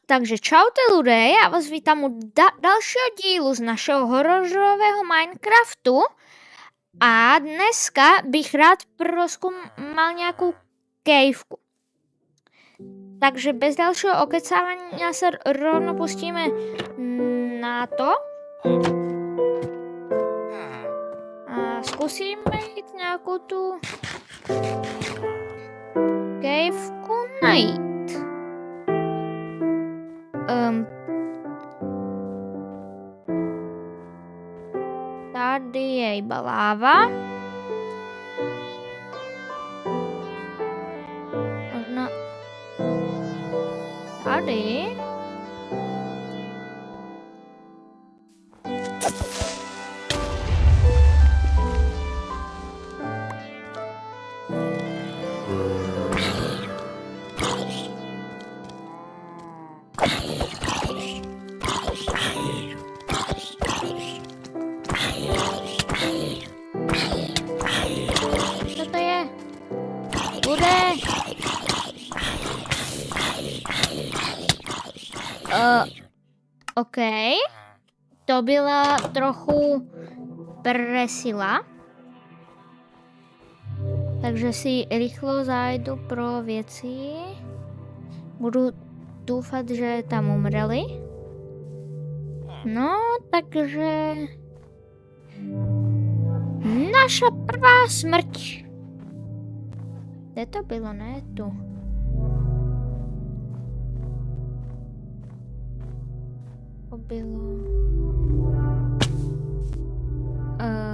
Takže čaute ľudé, já vás vítám u dalšího dílu z našeho hororového Minecraftu a dneska bych rád prozkoumal nějakou caveku. Takže bez dalšího okecávání se rovno pustíme na to. A zkusíme jít nějakou tu caveku najít. Tady je iba láva. Možná tady. Co to je? Bude. OK. To byla trochu presila. Takže si rychlo zajdu pro věci. Budu doufat, že tam umřeli. No, takže... Naša prvá smrť. Kde to bylo? Ne, tu. To bylo...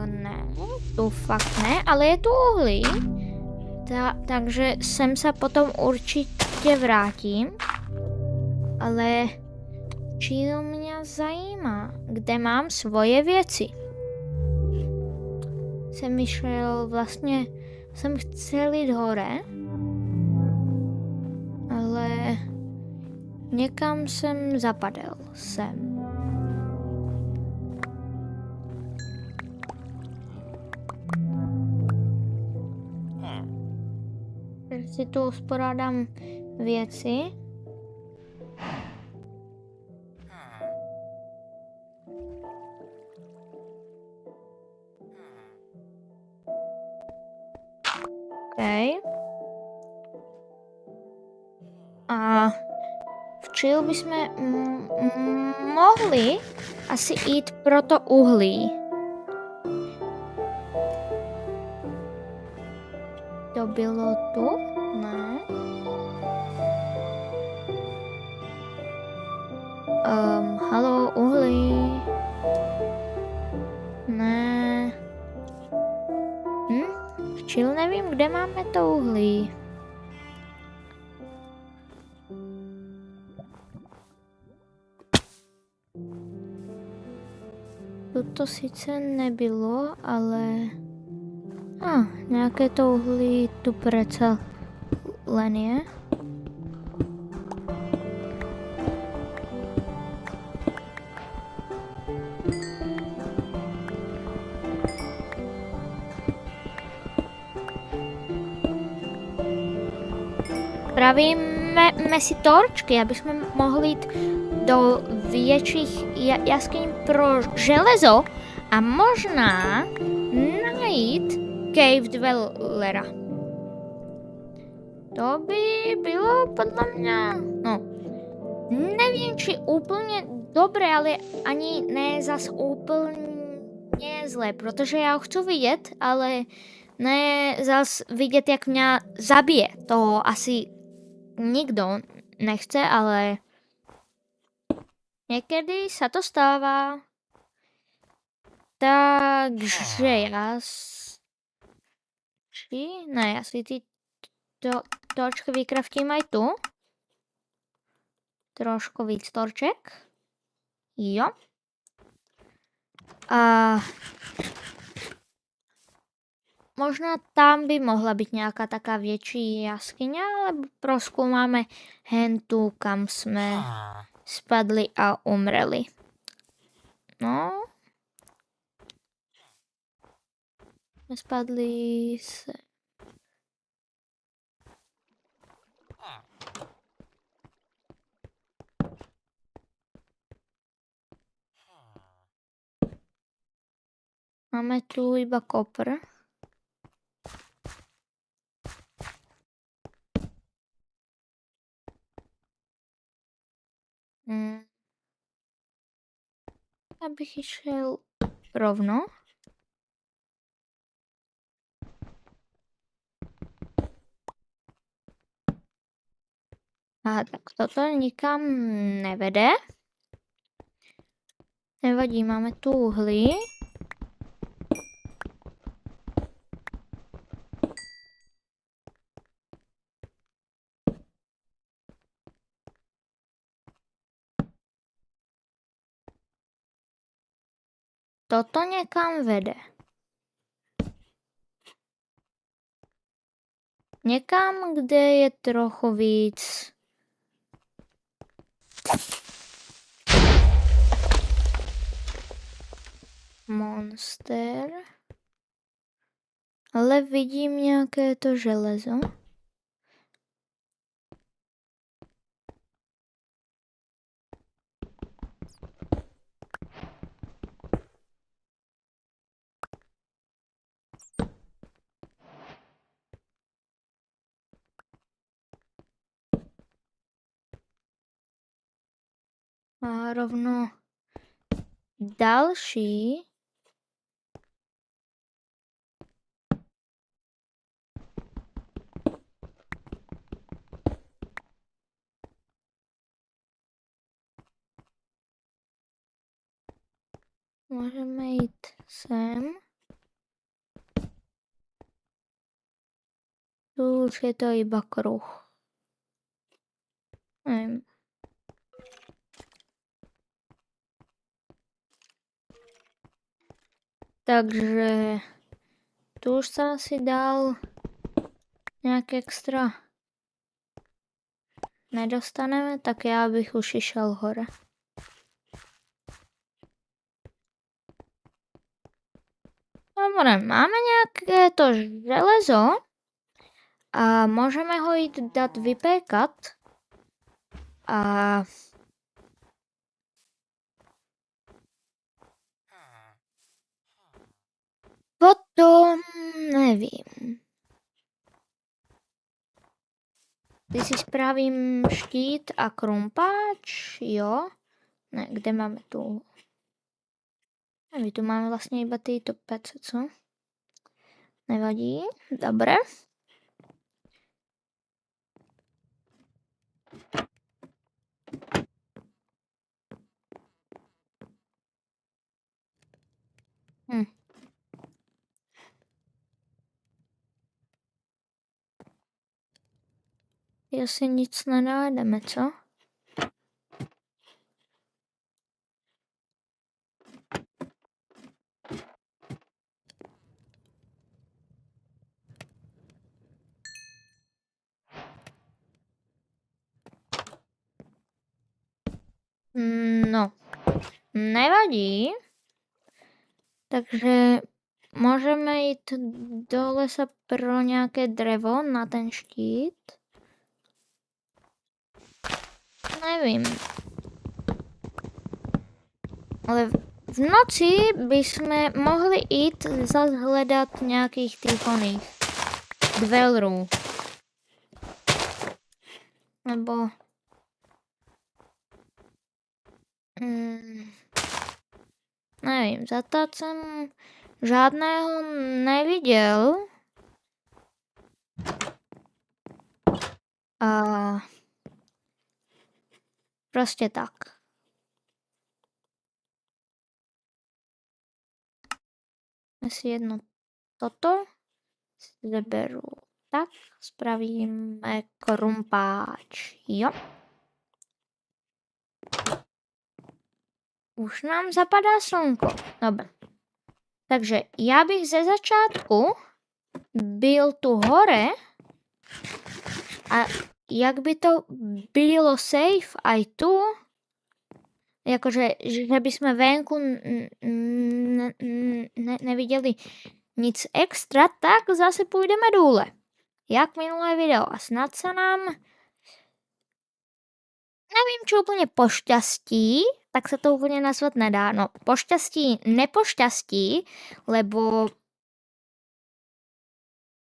ne, tu fakt ne, ale je tu uhlí. Takže sem se potom určitě vrátím. Ale čo mě zajímá, kde mám svoje věci. Jsem myšlel, vlastně jsem chcel jít hore, ale někam jsem zapadl sem. Takže si tu uspořádám věci. Okay. A včil bychom mohli asi jít pro to uhlí. To bylo tu? Ne. Halo, uhlí. Ne. Včil nevím, kde máme to uhlí. To sice nebylo, ale... nějaké to uhlí tu přece len je. Pravíme si torčky, aby jsme mohli jít do větších jaskyní pro železo a možná najít cave dwellera. To by bylo podle mě, no, nevím, či úplně dobré, ale ani ne zas úplně zlé, protože já ho chci vidět, ale ne zas vidět, jak mě zabije. To asi nikdo nechce, ale někdy se to stává. Takže já si ty torčky vykraftím aj tu. Trošku víc torček. Jo. A možná tam by mohla být nějaká taká větší jaskyně, ale prozkoumáme hentu, kam jsme spadli a umreli. No. Jsme spadli se... Máme tu iba kopr. Abych išel rovno. Aha, tak toto nikam nevede. Nevadí, máme tu uhlí. Toto někam vede. Někam, kde je trochu víc monster. Ale vidím nějaké to železo. A rovno další. Můžeme jít sem. Tu už je to iba kruh. Nevím. Takže tu už se asi dál nějak extra nedostaneme, tak já bych už šel hore. Dobre, máme nějaké to železo a můžeme ho jít dát vypékat. A potom nevím. Když si spravím štít a krumpáč, jo. Ne, kde máme tu? My tu máme vlastně iba tyto pece, co? Nevadí, dobré. Asi nic nenájdeme, co? No, nevadí. Takže můžeme jít do lesa pro nějaké drevo na ten štít. Nevím. Ale v noci bychom mohli jít zase hledat nějakých těch oných dwellerů. Nebo nevím, zatát jsem žádného neviděl. A prostě tak. Asi jedno toto zeberu. Tak, spravíme krumpáč. Jo. Už nám zapadá slunko. Dobre. Takže já bych ze začátku byl tu hore a jak by to bylo safe aj tu, jakože že by jsme venku neviděli nic extra, tak zase půjdeme dole. Jak minulé video. A snad se nám, nevím, či úplně pošťastí, tak se to úplně nazvat nedá. No, pošťastí, nepošťastí, lebo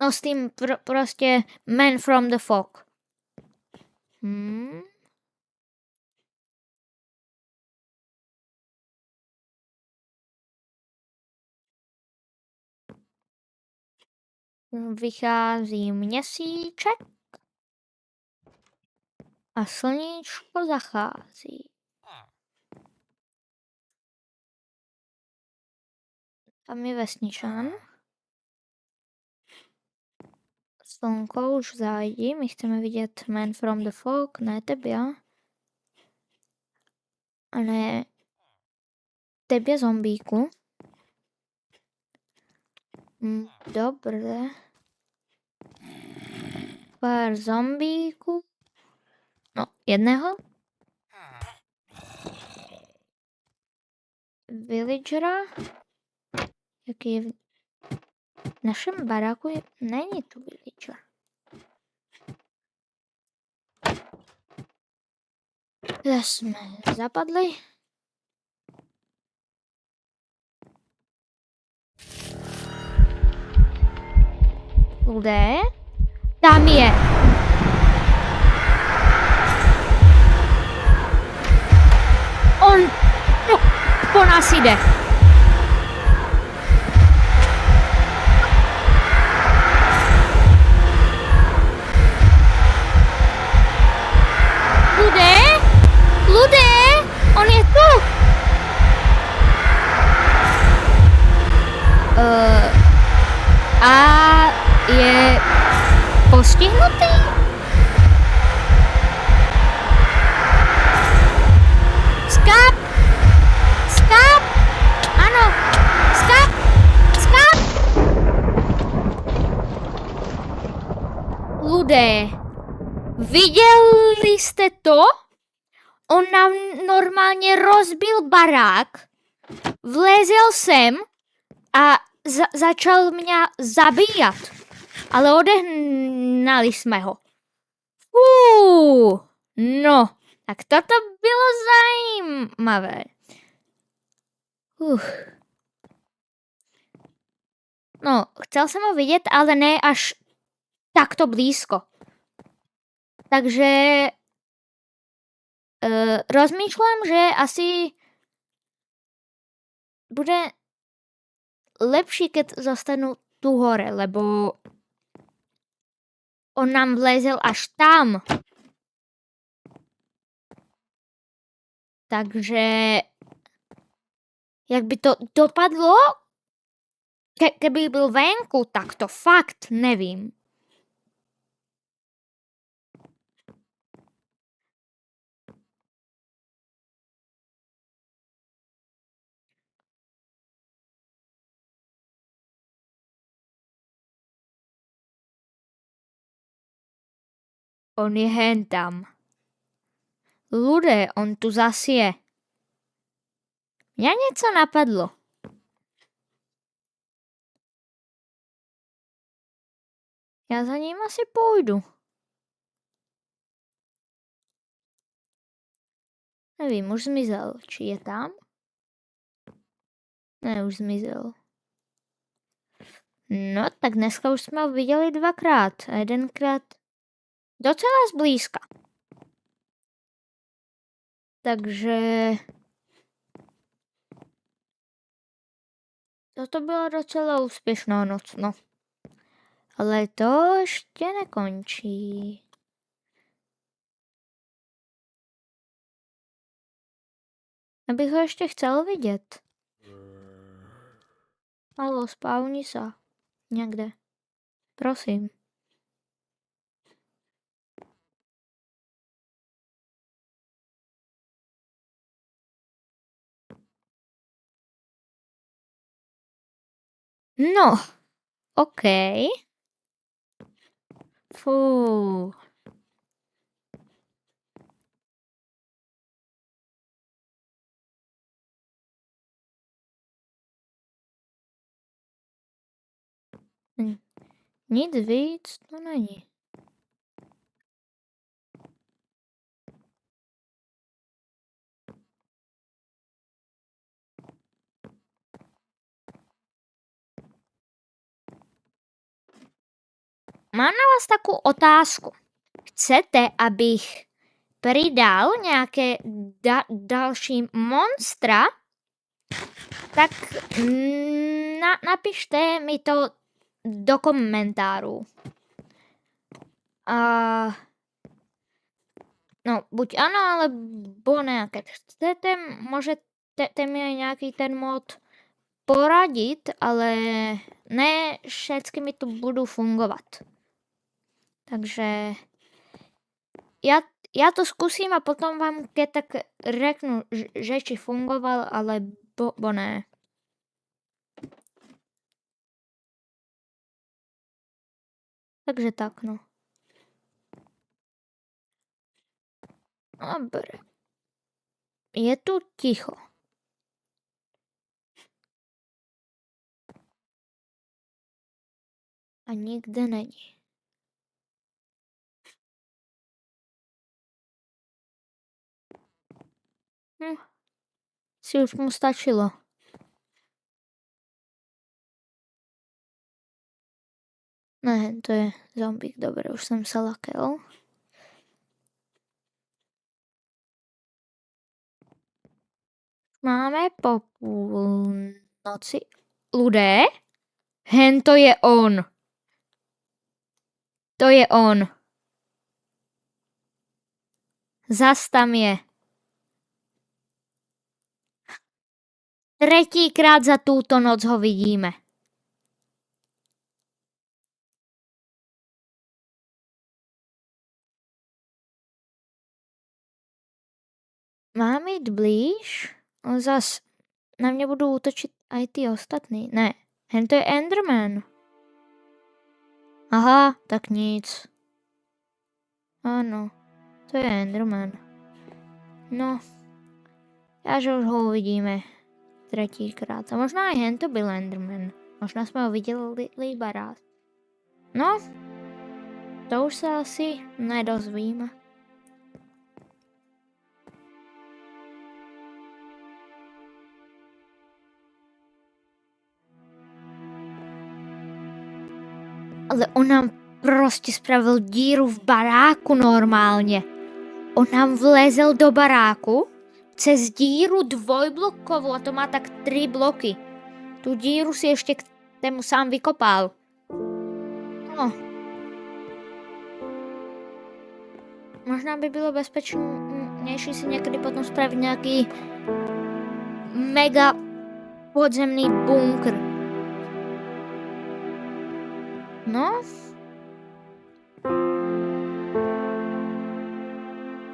no s tím prostě Man from the Fog. Vychází měsíček a sluníčko zachází. Tam je vesničan. Slunko už zájde, my chceme vidět Man from the Fog, ne tebe. A ne tebe zombíku. Dobré. Pár zombíků. No, jedného. Villagera. Jaký je v našem baráku? Není tu villager. Zase jsme zapadli. Kde? Tam je. On no, po nás jde. Lude, on je tu. A je postihnutý? Skáp! Skáp! Ano, skáp! Skáp! Lude, viděli jste to? On nám normálně rozbil barák, vlezl sem a začal mě zabíjat. Ale odehnali jsme ho. No, tak toto bylo zajímavé. No, chcel jsem ho vidět, ale ne až takto blízko. Takže rozmýšlám, že asi bude lepší, keď zostanu tu hore, lebo on nám vlezl až tam. Takže jak by to dopadlo, keby byl venku, tak to fakt nevím. On je hen tam. Lude, on tu zas je. Mě něco napadlo. Já za ním asi půjdu. Nevím, už zmizel. Či je tam? Ne, už zmizel. No, tak dneska už jsme ho viděli dvakrát. A jedenkrát docela zblízka. Takže toto byla docela úspěšná noc, no. Ale to ještě nekončí. Abych ho ještě chcel vidět. Halo, spávni se. Někde. Prosím. No, OK. Fú. Nic víc to není. mám na vás takú otázku. Chcete, abych pridal nejaké další monstra? Tak napíšte mi to do komentáru. No, buď áno, alebo ne. Keď chcete, môžete mi aj nejaký ten mod poradiť, ale ne všetky mi tu budú fungovať. Takže ja to skúsim a potom vám keď tak řeknu, že či fungoval, alebo ne. Takže tak, no. Dobre. Je tu ticho. A nikde není. Si už mu stačilo. Ne, to je zombík, dobre, už som sa lakel. Máme po půlnoci. Ľudé? Hen to je on. To je on. Zas tam je. Tretíkrát za túto noc ho vidíme. Mám jít blíž? On zas na mě budou útočit aj ty ostatní. Ne, hen to je Enderman. Aha, tak nic. Áno, to je Enderman. No, že už ho uvidíme tretíkrát. A možno aj hen to byl Enderman. Možno jsme ho viděli iba raz. No, to už se asi nedozvíme. Ale on nám prostě spravil díru v baráku normálně. On nám vlezl do baráku cez díru dvojblokovou a to má tak 3 bloky. Tu díru si ještě k tému sám vykopal. No. Možná by bylo bezpečnější si někdy potom spravit nějaký mega podzemný bunkr. No.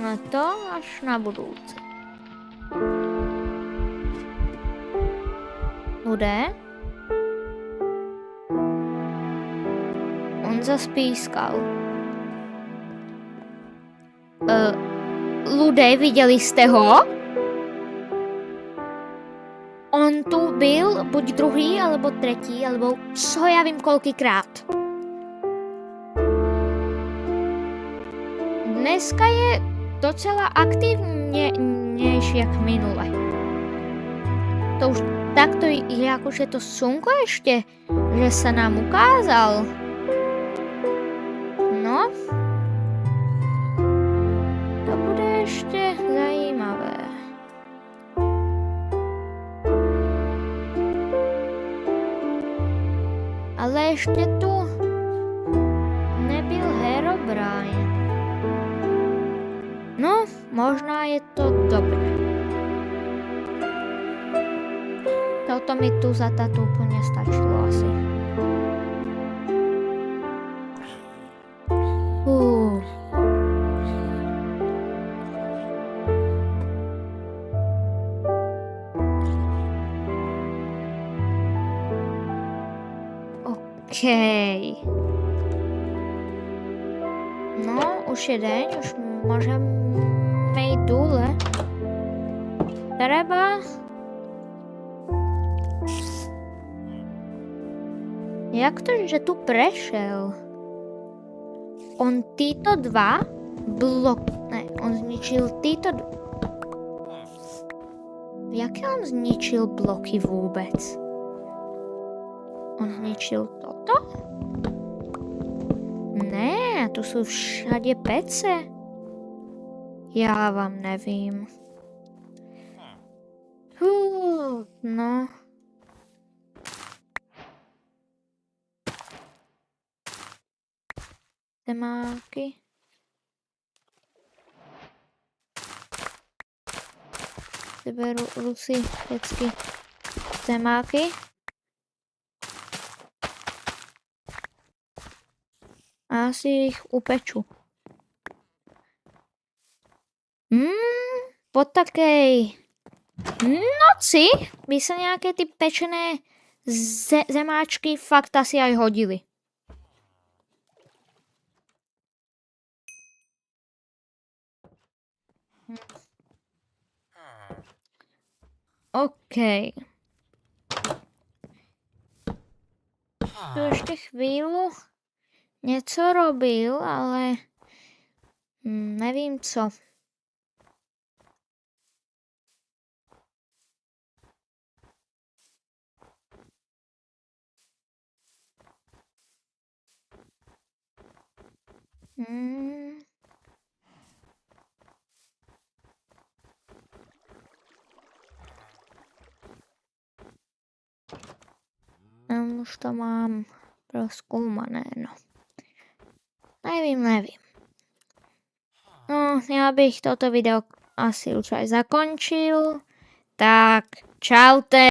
Na to až na budouce. Bude? On zaspískal. Ľudé, viděli jste ho? On tu byl buď druhý, alebo tretí, alebo čo ja vím koľkýkrát. Dneska je docela aktivnější jak minule. To už takto je akože to slnko ešte, že sa nám ukázal. No. To bude ešte zajímavé. Ale ešte tu nebyl Herobrine. No, možná je to dobré. Toto mi tu za táto úplne stačilo asi. Okej. No, už je deň, už môžeme ísť dole. Treba... Jak to, že tu prešel? On títo 2 Ne, on zničil títo... Jaké on zničil bloky vôbec? On zničil toto? tu sú všade pece? Ja vám nevím. No. Zemáky. Vyberu si vždycky zemáky. A si ich upeču. Po takej noci by sa nejaké ty pečené zemáčky fakt asi aj hodili. OK. Tu ešte chvíľu něco robil, ale nevím co. Už to mám prozkoumané, no. Nevím. No, já bych toto video asi už aj zakončil. Tak, čaute.